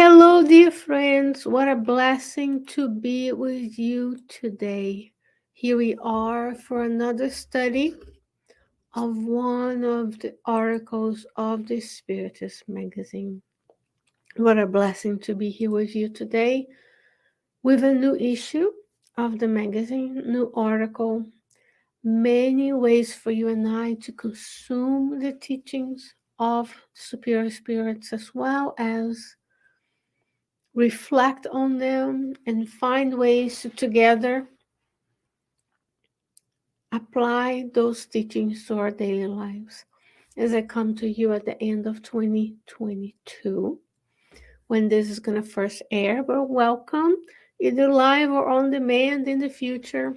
Hello, dear friends. What a blessing to be with you today. Here we are for another study of one of the articles of the Spiritist magazine. What a blessing to be here with you today with a new issue of the magazine, new article, many ways for you and I to consume the teachings of superior spirits as well as reflect on them and find ways to together apply those teachings to our daily lives. As I come to you at the end of 2022, when this is going to first air, but welcome either live or on demand in the future.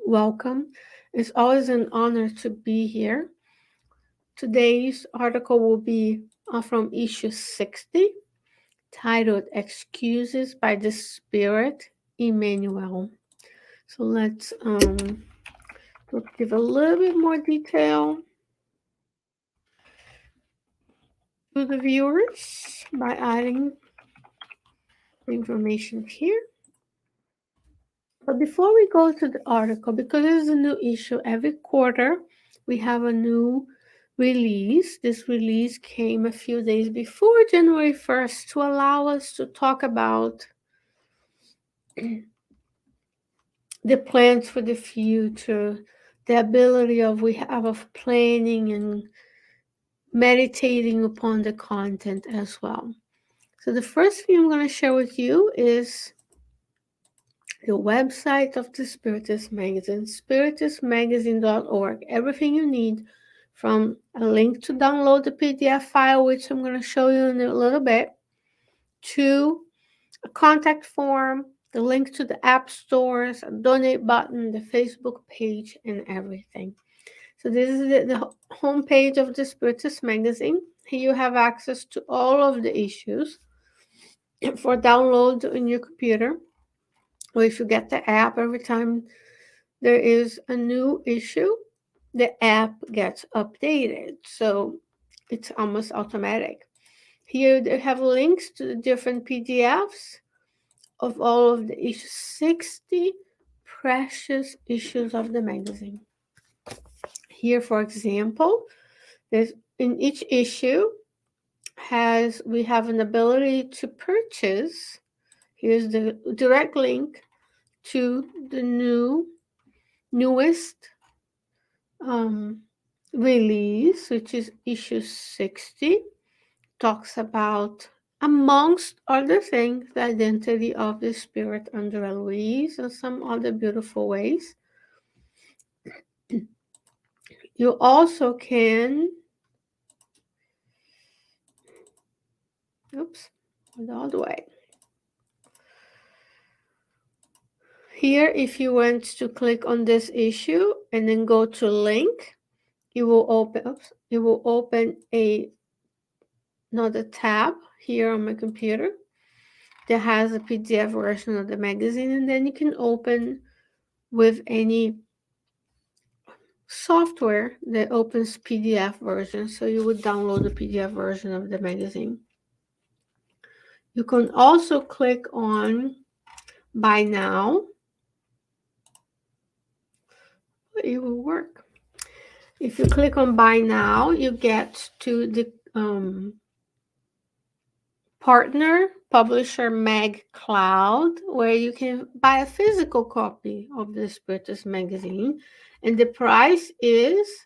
Welcome. It's always an honor to be here. Today's article will be from issue 60, titled Excuses by the Spirit, Emmanuel. So let's give a little bit more detail to the viewers by adding information here. But before we go to the article, because it is a new issue, every quarter we have a new release. This release came a few days before January 1st to allow us to talk about the plans for the future, the ability we have of planning and meditating upon the content as well. So the first thing I'm going to share with you is the website of the Spiritist magazine, spiritistmagazine.org. Everything you need, from a link to download the PDF file, which I'm going to show you in a little bit, to a contact form, the link to the app stores, a donate button, the Facebook page, and everything. So this is the home page of the Spiritist magazine. Here you have access to all of the issues for download on your computer. Or if you get the app, every time there is a new issue, the app gets updated. So it's almost automatic. Here they have links to the different PDFs of all of the issues, 60 precious issues of the magazine. Here, for example, there's in each issue we have an ability to purchase. Here's the direct link to the newest release, which is issue 60. Talks about, amongst other things, the identity of the spirit under Eloise and some other beautiful ways. You also can, all the way. Here, if you want to click on this issue and then go to link, it will open another tab here on my computer that has a PDF version of the magazine, and then you can open with any software that opens PDF version. So you would download the PDF version of the magazine. You can also click on Buy Now. It will work. If you click on Buy Now, you get to the partner publisher Mag Cloud, where you can buy a physical copy of the Spiritist magazine, and the price is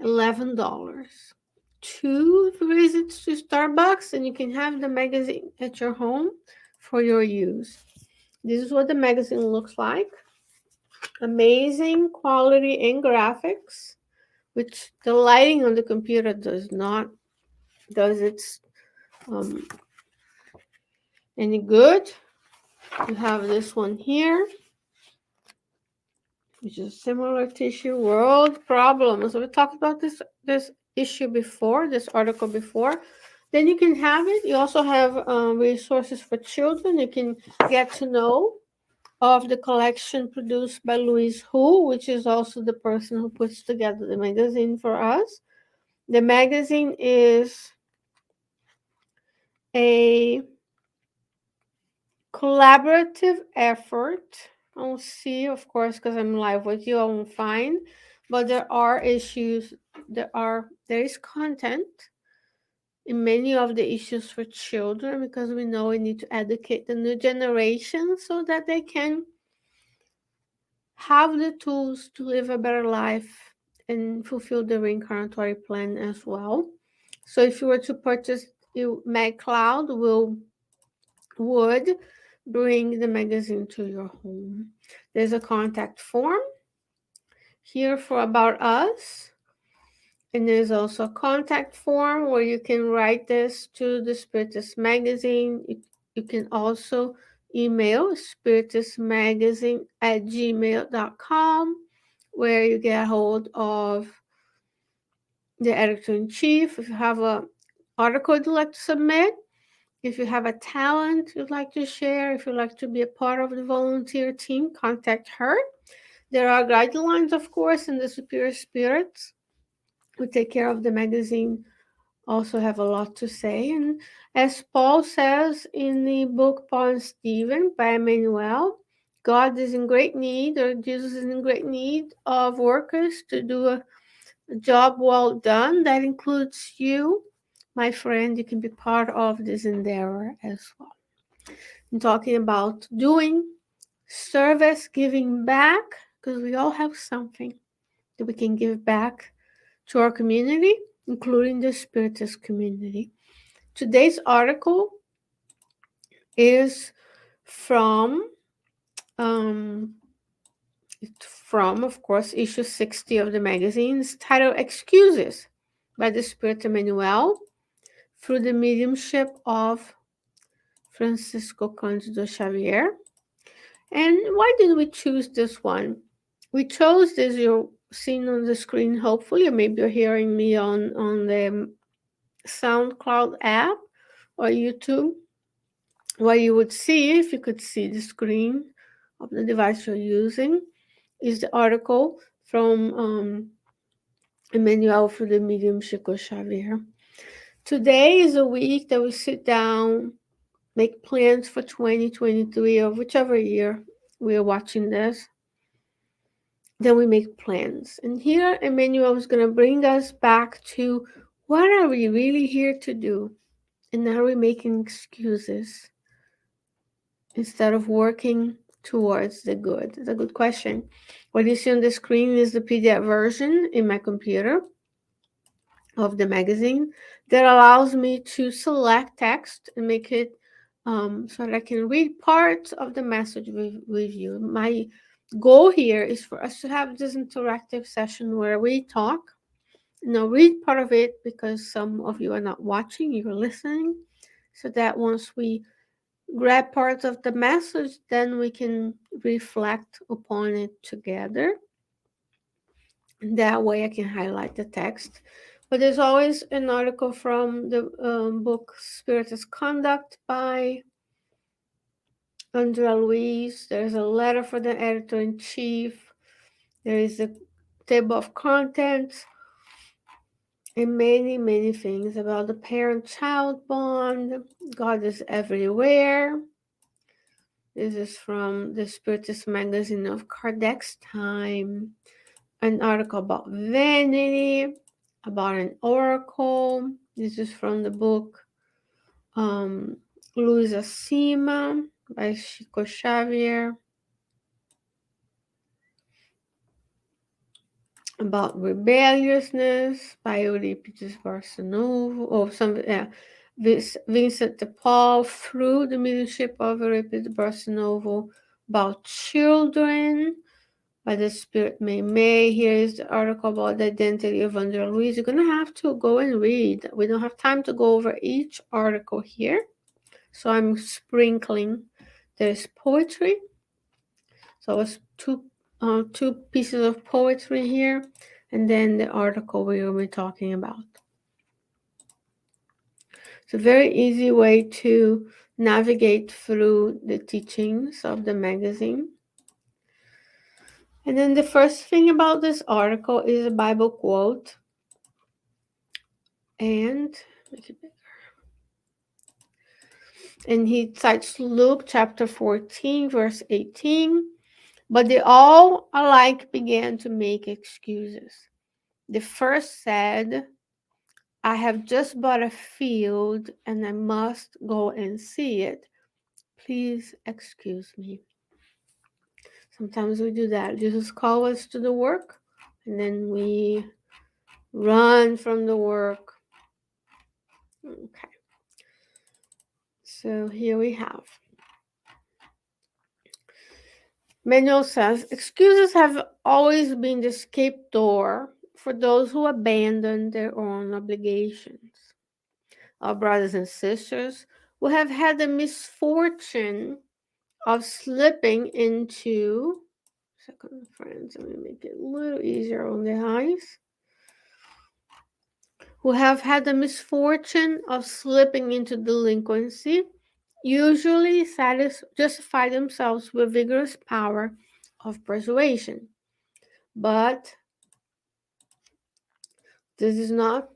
$11. 2 visits to Starbucks, and you can have the magazine at your home for your use. This is what the magazine looks like. Amazing quality and graphics, which the lighting on the computer does its any good. You have this one here, which is similar tissue, world problems. So we talked about this issue before, this article before. Then you can have it. You also have resources for children. You can get to know of the collection produced by Louise Hu, which is also the person who puts together the magazine for us. The magazine is a collaborative effort. I won't see, of course, because I'm live with you, I won't find. But there are issues, there is content in many of the issues for children, because we know we need to educate the new generation so that they can have the tools to live a better life and fulfill the reincarnatory plan as well. So if you were to purchase, MagCloud would bring the magazine to your home. There's a contact form here for About Us, and there's also a contact form where you can write this to the Spiritist magazine. You can also email spiritistmagazine@gmail.com, where you get a hold of the editor-in-chief. If you have a article you'd like to submit, if you have a talent you'd like to share, if you'd like to be a part of the volunteer team, contact her. There are guidelines, of course, and the superior spirits who take care of the magazine also have a lot to say. And as Paul says in the book Paul and Stephen by Emmanuel, God is in great need, or Jesus is in great need of workers to do a job well done. That includes you, my friend. You can be part of this endeavor as well. I'm talking about doing service, giving back, because we all have something that we can give back to our community, including the Spiritist community. Today's article is from, um, of course, issue 60 of the magazine. It's titled Excuses by the Spirit Emmanuel through the mediumship of Francisco Cândido Xavier. And why did we choose this one? We chose this, you're seeing on the screen, hopefully, or maybe you're hearing me on the SoundCloud app or YouTube, what you would see, if you could see the screen of the device you're using, is the article from Emmanuel for the medium Chico Xavier. Today is a week that we sit down, make plans for 2023 or whichever year we are watching this. Then we make plans. And here Emmanuel is going to bring us back to, what are we really here to do? And are we making excuses instead of working towards the good? It's a good question. What you see on the screen is the PDF version in my computer of the magazine that allows me to select text and make it so that I can read parts of the message with you. My goal here is for us to have this interactive session where we talk. Read part of it, because some of you are not watching, you're listening, so that once we grab parts of the message, then we can reflect upon it together. That way I can highlight the text. But there's always an article from the book Spiritist Conduct by Andrea Luiz. There's a letter for the editor-in-chief. There is a table of contents and many, many things about the parent-child bond. God is everywhere. This is from the Spiritist magazine of Kardec's time. An article about vanity, about an oracle. This is from the book Luz Acima by Chico Xavier. About rebelliousness by Euripides Barçanufo, or Vincent de Paul through the mediumship of Euripides Barçanufo. About children by the Spirit May. Here is the article about the identity of Andrea Luiz. You're going to have to go and read. We don't have time to go over each article here, so I'm sprinkling. There's poetry. So it's two pieces of poetry here, and then the article we will be talking about. It's a very easy way to navigate through the teachings of the magazine. And then the first thing about this article is a Bible quote. And make it bigger. And he cites Luke chapter 14, verse 18. But they all alike began to make excuses. The first said, I have just bought a field and I must go and see it. Please excuse me. Sometimes we do that. Jesus calls us to the work and then we run from the work. Okay. So here we have. Emmanuel says, excuses have always been the escape door for those who abandon their own obligations. Our brothers and sisters who have had the misfortune of slipping into, second friends, let me make it a little easier on the eyes, who have had the misfortune of slipping into delinquency usually justify themselves with vigorous power of persuasion. But this does not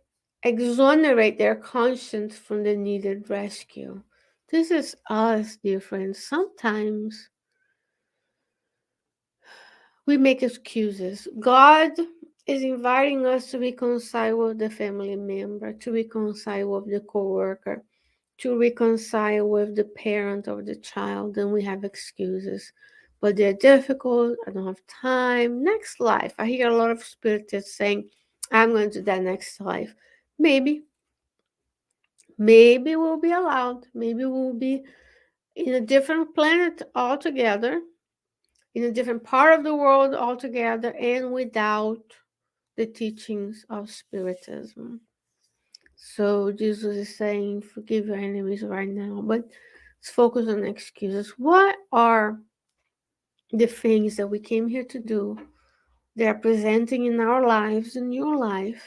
exonerate their conscience from the needed rescue. This is us, dear friends. Sometimes we make excuses. God is inviting us to reconcile with the family member, to reconcile with the coworker, to reconcile with the parent of the child, and we have excuses. But they're difficult. I don't have time. Next life. I hear a lot of spiritists saying, I'm going to do that next life. Maybe. Maybe we'll be allowed. Maybe we'll be in a different planet altogether, in a different part of the world altogether, and without the teachings of Spiritism. So Jesus is saying, forgive your enemies right now, but let's focus on excuses. What are the things that we came here to do that are presenting in our lives, in your life,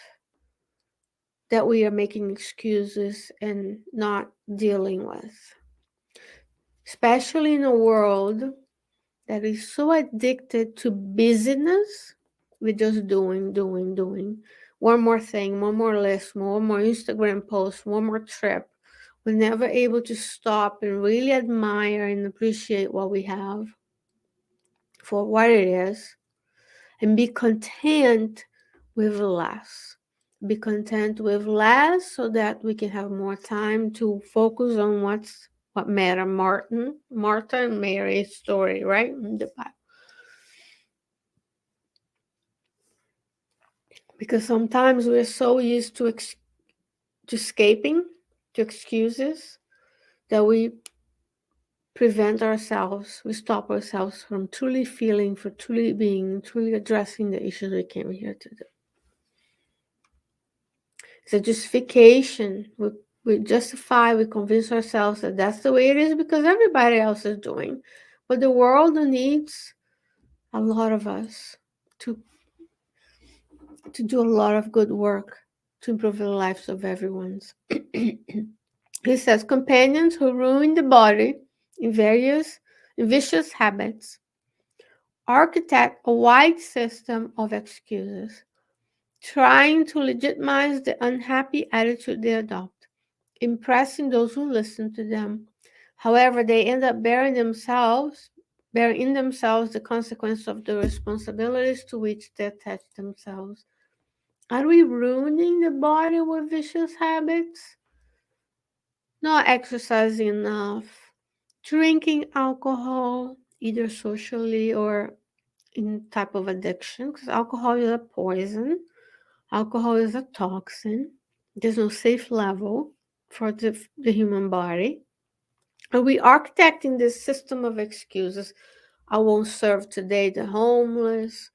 that we are making excuses and not dealing with? Especially in a world that is so addicted to busyness, we're just doing, doing, doing. One more thing, one more list, one more Instagram post, one more trip. We're never able to stop and really admire and appreciate what we have for what it is and be content with less. Be content with less so that we can have more time to focus on what matter. Martha and Mary's story, right? In the Bible. Because sometimes we're so used to escaping, to excuses, that we prevent ourselves, we stop ourselves from truly feeling, for truly being, truly addressing the issues we came here to do. It's a justification. We justify, we convince ourselves that that's the way it is because everybody else is doing. But the world needs a lot of us to do a lot of good work to improve the lives of everyone's. He says, companions who ruin the body in vicious habits architect a wide system of excuses, trying to legitimize the unhappy attitude they adopt, impressing those who listen to them. However, they end up bearing in themselves the consequence of the responsibilities to which they attach themselves. Are we ruining the body with vicious habits? Not exercising enough, drinking alcohol, either socially or in type of addiction, because alcohol is a poison. Alcohol is a toxin. There's no safe level for the human body. Are we architecting this system of excuses? I won't serve today the homeless,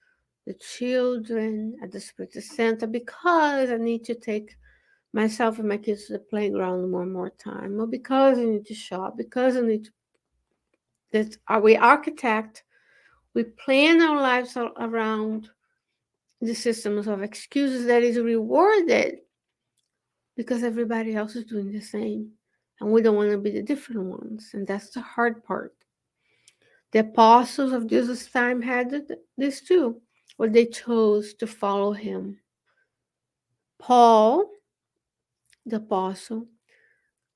the children at the Spiritist Center because I need to take myself and my kids to the playground one more time, or because I need to shop, because I need to. That are we architect? We plan our lives around the systems of excuses that is rewarded because everybody else is doing the same, and we don't want to be the different ones, and that's the hard part. The apostles of Jesus' time had this too, where they chose to follow him. Paul, the apostle,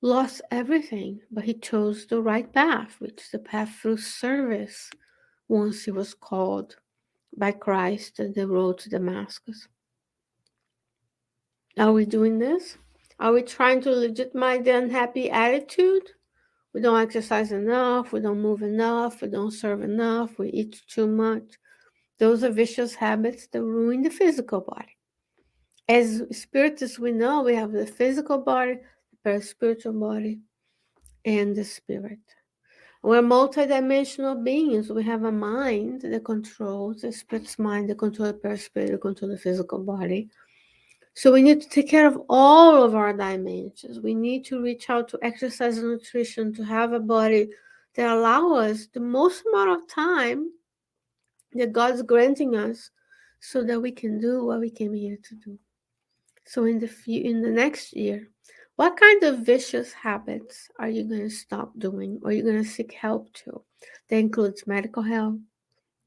lost everything, but he chose the right path, which is the path through service once he was called by Christ on the road to Damascus. Are we doing this? Are we trying to legitimize the unhappy attitude? We don't exercise enough, we don't move enough, we don't serve enough, we eat too much. Those are vicious habits that ruin the physical body. As spiritists, we know we have the physical body, the paraspiritual body, and the spirit. We're multidimensional beings. We have a mind that controls the spirit's mind, that controls the paraspirit, that controls the physical body. So we need to take care of all of our dimensions. We need to reach out to exercise and nutrition to have a body that allow us the most amount of time that God's granting us so that we can do what we came here to do. So in the next year, what kind of vicious habits are you going to stop doing or are you going to seek help to? That includes medical help,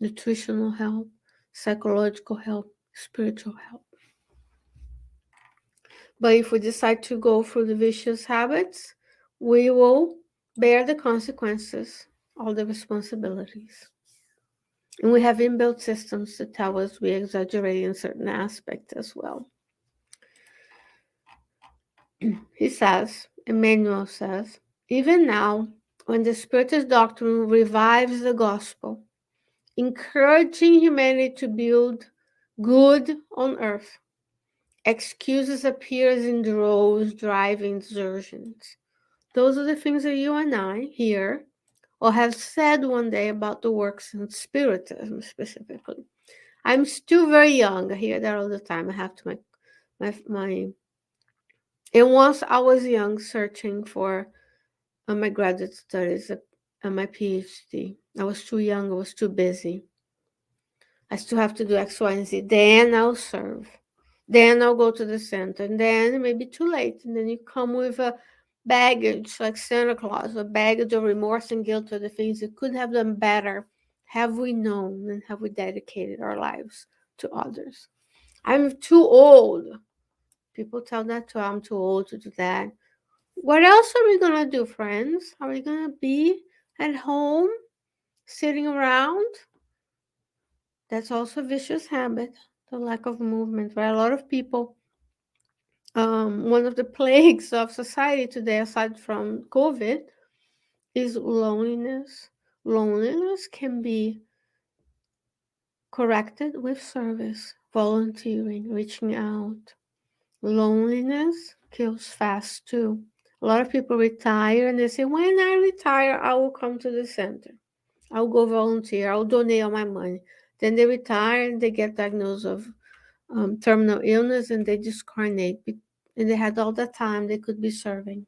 nutritional help, psychological help, spiritual help. But if we decide to go through the vicious habits, we will bear the consequences, all the responsibilities. And we have inbuilt systems to tell us we exaggerate in certain aspects as well. He says, Emmanuel says, even now, when the Spiritist doctrine revives the gospel, encouraging humanity to build good on earth, excuses appear in droves driving desertions. Those are the things that you and I hear or have said one day about the works in Spiritism specifically. I'm still very young. I hear that all the time. I have to my and once I was young searching for my graduate studies and my PhD. I was too young, I was too busy. I still have to do X, Y, and Z. Then I'll serve. Then I'll go to the center. And then it may be too late. And then you come with a baggage like Santa Claus, a baggage of remorse and guilt for the things that could have done better. Have we known and have we dedicated our lives to others? I'm too old. People tell that too. I'm too old to do that. What else are we going to do, friends? Are we going to be at home, sitting around? That's also a vicious habit, the lack of movement, right? A lot of people, one of the plagues of society today, aside from COVID, is loneliness. Loneliness can be corrected with service, volunteering, reaching out. Loneliness kills fast too. A lot of people retire and they say, when I retire, I will come to the center. I'll go volunteer. I'll donate all my money. Then they retire and they get diagnosed of terminal illness and they discarnate. And they had all the time they could be serving.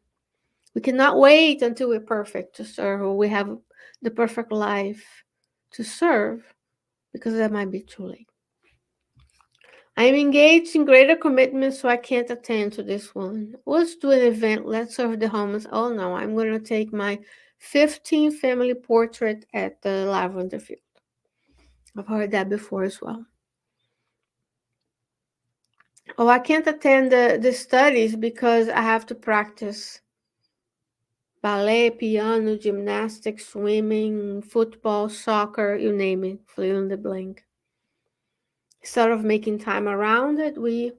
We cannot wait until we're perfect to serve or we have the perfect life to serve because that might be too late. I'm engaged in greater commitment, so I can't attend to this one. Let's do an event. Let's serve the homeless. Oh no, I'm going to take my 15th family portrait at the lavender field. I've heard that before as well. Oh, I can't attend the studies because I have to practice ballet, piano, gymnastics, swimming, football, soccer, you name it, fill in the blank. Instead of making time around it, we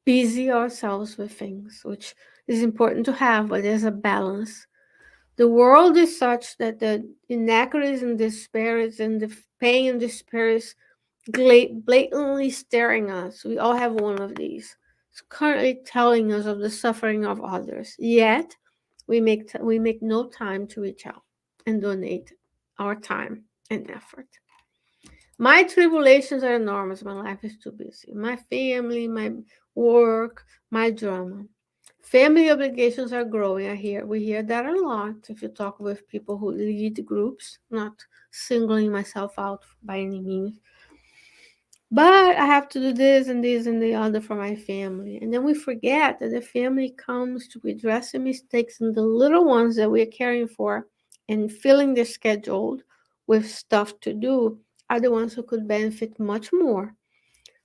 busy ourselves with things, which is important to have, but there's a balance. The world is such that the inequities and disparities and the pain and despair is blatantly staring us. We all have one of these. It's currently telling us of the suffering of others. Yet, we make no time to reach out and donate our time and effort. My tribulations are enormous. My life is too busy. My family, my work, my drama. Family obligations are growing. We hear that a lot if you talk with people who lead groups, not singling myself out by any means. But I have to do this and this and the other for my family. And then we forget that the family comes to redress the mistakes and the little ones that we're caring for and filling their schedule with stuff to do are the ones who could benefit much more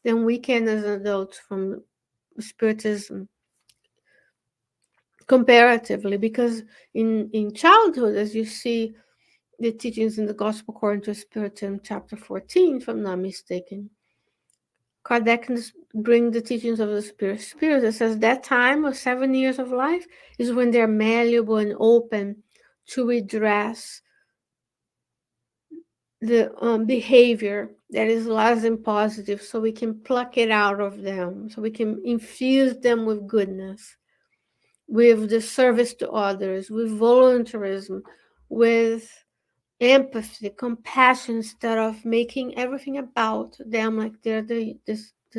than we can as adults from Spiritism comparatively, because in childhood, as you see the teachings in the Gospel according to Spiritism, chapter 14, if I'm not mistaken, Kardec can bring the teachings of the Spirit. It says that time of 7 years of life is when they're malleable and open to redress the behavior that is less than positive, so we can pluck it out of them, so we can infuse them with goodness, with the service to others, with voluntarism, with empathy, compassion, instead of making everything about them like they're the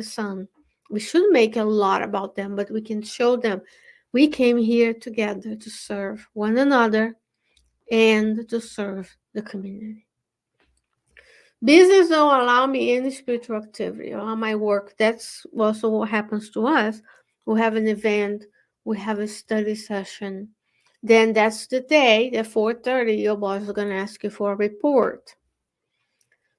sun. We should make a lot about them, but we can show them we came here together to serve one another and to serve the community. Business don't allow me any spiritual activity or my work. That's also what happens to us. We have an event, we have a study session. Then that's the day at 4:30 your boss is going to ask you for a report.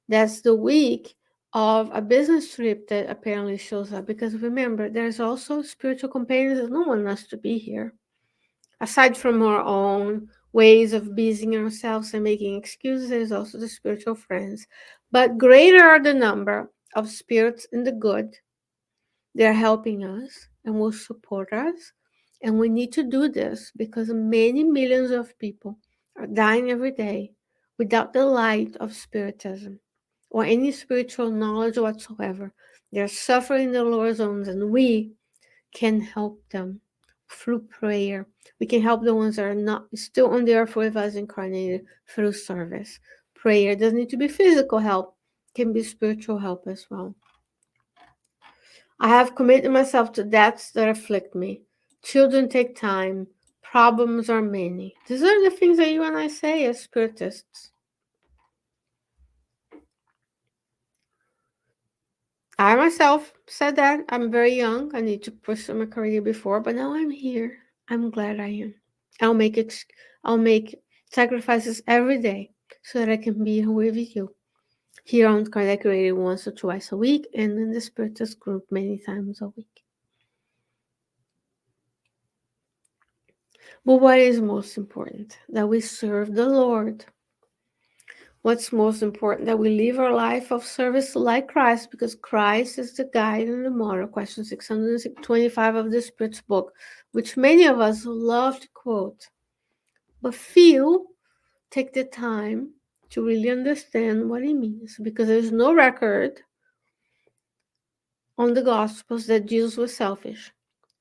That's the week of a business trip that apparently shows up. Because remember, there's also spiritual companions that don't want us to be here. Aside from our own ways of busying ourselves and making excuses, there's also the spiritual friends. But greater are the number of spirits in the good. They're helping us and will support us. And we need to do this because many millions of people are dying every day without the light of Spiritism or any spiritual knowledge whatsoever. They're suffering in the lower zones, and we can help them through prayer. We can help the ones that are not still on the earth with us incarnated through service. Prayer doesn't need to be physical help, it can be spiritual help as well. I have committed myself to debts that afflict me. Children take time. Problems are many. These are the things that you and I say as spiritists. I myself said that. I'm very young. I need to pursue my career before, but now I'm here. I'm glad I am. I'll make it. I'll make sacrifices every day so that I can be here with you. Here on Kardec Radio once or twice a week, and in the Spiritist group many times a week. But what is most important? That we serve the Lord. What's most important? That we live our life of service like Christ, because Christ is the guide and the model. Question 625 of the Spirit's book, which many of us love to quote. But few take the time to really understand what it means, because there's no record on the Gospels that Jesus was selfish.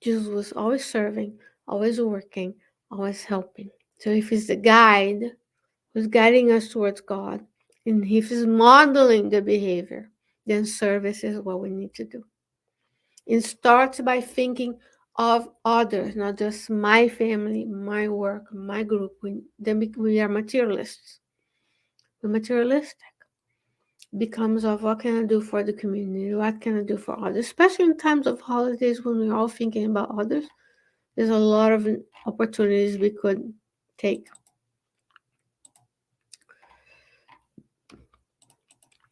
Jesus was always serving, always working, always helping. So if he's the guide who's guiding us towards God, and if he's modeling the behavior, then service is what we need to do. It starts by thinking of others, not just my family, my work, my group. Then we are materialists. We're materialistic. Becomes of what can I do for the community? What can I do for others? Especially in times of holidays when we're all thinking about others. There's a lot of opportunities we could take.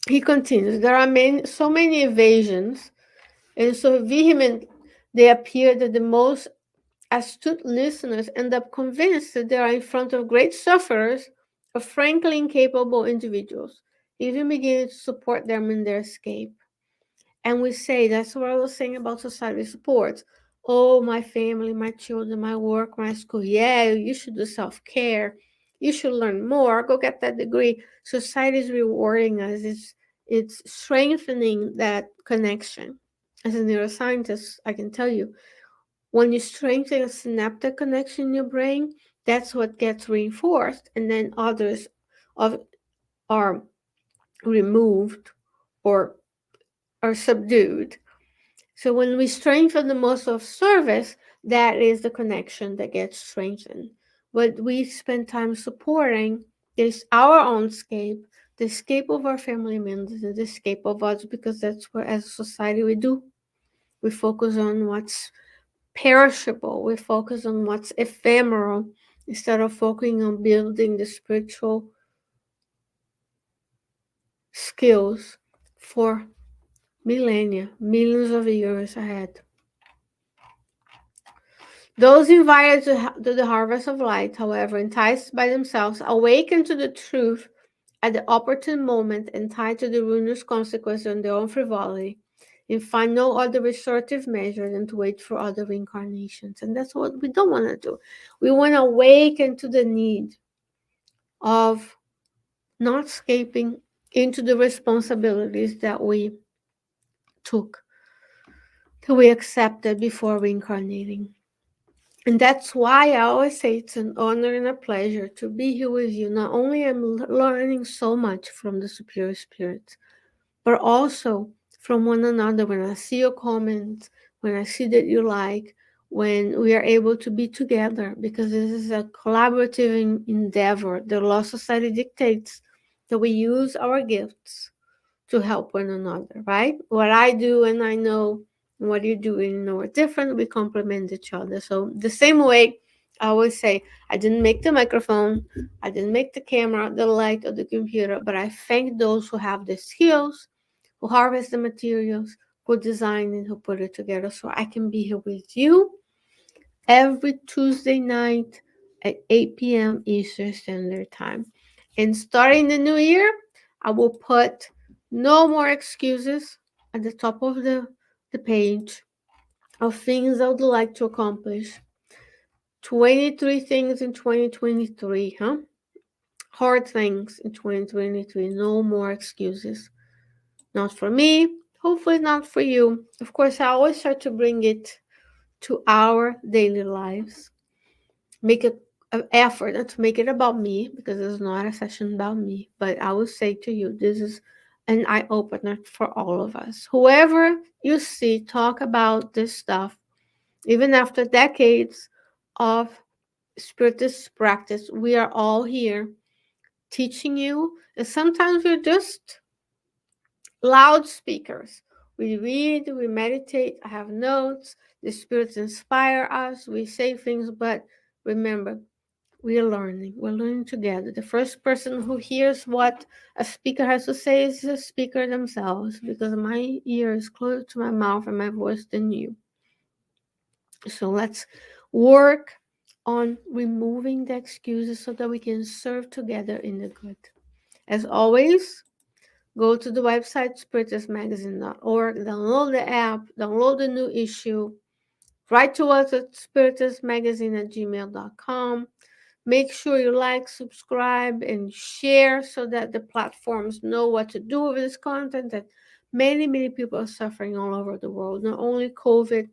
He continues, there are so many evasions and so vehement they appear that the most astute listeners end up convinced that they are in front of great sufferers or frankly incapable individuals, even beginning to support them in their escape. And we say, that's what I was saying about society supports. Oh, my family, my children, my work, my school. Yeah, you should do self-care. You should learn more. Go get that degree. Society is rewarding us. It's strengthening that connection. As a neuroscientist, I can tell you, when you strengthen a synaptic connection in your brain, that's what gets reinforced, and then others are removed or are subdued. So when we strengthen the muscle of service, that is the connection that gets strengthened. But we spend time supporting this our own escape, the escape of our family members, and the escape of others, because that's what as a society we do. We focus on what's perishable, we focus on what's ephemeral, instead of focusing on building the spiritual skills for millennia, millions of years ahead. Those invited to the harvest of light, however, enticed by themselves, awaken to the truth at the opportune moment and tied to the ruinous consequences of their own frivolity, and find no other restorative measure than to wait for other reincarnations. And that's what we don't want to do. We want to awaken to the need of not escaping into the responsibilities that we took, that we accepted before reincarnating. And that's why I always say it's an honor and a pleasure to be here with you. Not only am I learning so much from the superior spirits, but also from one another. When I see your comments, when I see that you like, when we are able to be together, because this is a collaborative endeavor. The Law Society dictates that we use our gifts to help one another, right? What I do and I know what you do and you know are different, we complement each other. So the same way I always say, I didn't make the microphone, I didn't make the camera, the light, or the computer, but I thank those who have the skills, who harvest the materials, who design it, who put it together, so I can be here with you every Tuesday night at 8 p.m. Eastern Standard Time. And starting the new year, I will put no more excuses at the top of the page of things I would like to accomplish. 23 things in 2023, huh? Hard things in 2023. No more excuses. Not for me, hopefully not for you. Of course, I always try to bring it to our daily lives. Make an effort not to make it about me, because it's not a session about me. But I will say to you, this is an eye opener for all of us. Whoever you see talk about this stuff, even after decades of Spiritist practice, we are all here teaching you. And sometimes we're just loudspeakers. We read, we meditate, I have notes, the spirits inspire us, we say things, but remember, we are learning. We're learning together. The first person who hears what a speaker has to say is the speaker themselves, because my ear is closer to my mouth and my voice than you. So let's work on removing the excuses so that we can serve together in the good. As always, go to the website spiritistmagazine.org, download the app, download the new issue, write to us at spiritistmagazine@gmail.com. Make sure you like, subscribe, and share so that the platforms know what to do with this content. That many people are suffering all over the world, not only COVID,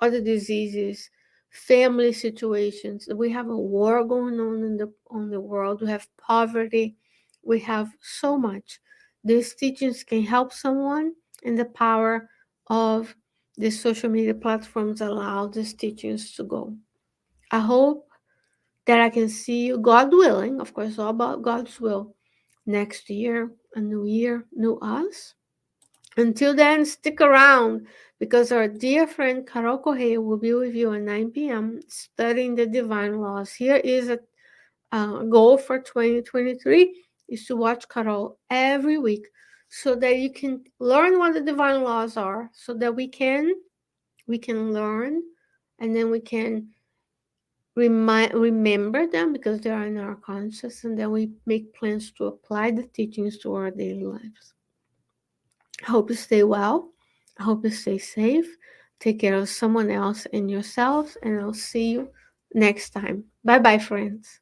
other diseases, family situations. We have a war going on the world. We have poverty. We have so much. These teachings can help someone, and the power of the social media platforms allow these teachings to go. I hope that I can see you, God willing, of course, all about God's will, next year, a new year, new us. Until then, stick around, because our dear friend Carol Correa will be with you at 9 p.m. studying the divine laws. Here is a goal for 2023 is to watch Carol every week so that you can learn what the divine laws are, so that we can learn, and then we can remember them, because they are in our conscious, and then we make plans to apply the teachings to our daily lives. I hope you stay well. I hope you stay safe. Take care of someone else and yourselves, and I'll see you next time. Bye bye, friends.